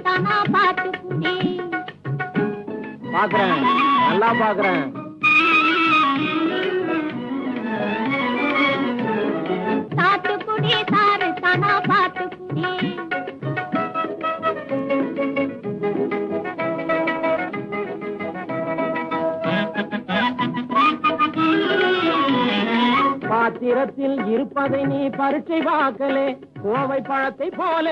தானா பாத்து குடி. பாக்குறேன், நல்லா பாக்குறேன். சாத்துக்குடி சாறு தானா பாத்து குடி. பாத்திரத்தில் இருப்பதை நீ பரீட்சை பார்க்கலே, கோவை பழத்தை போல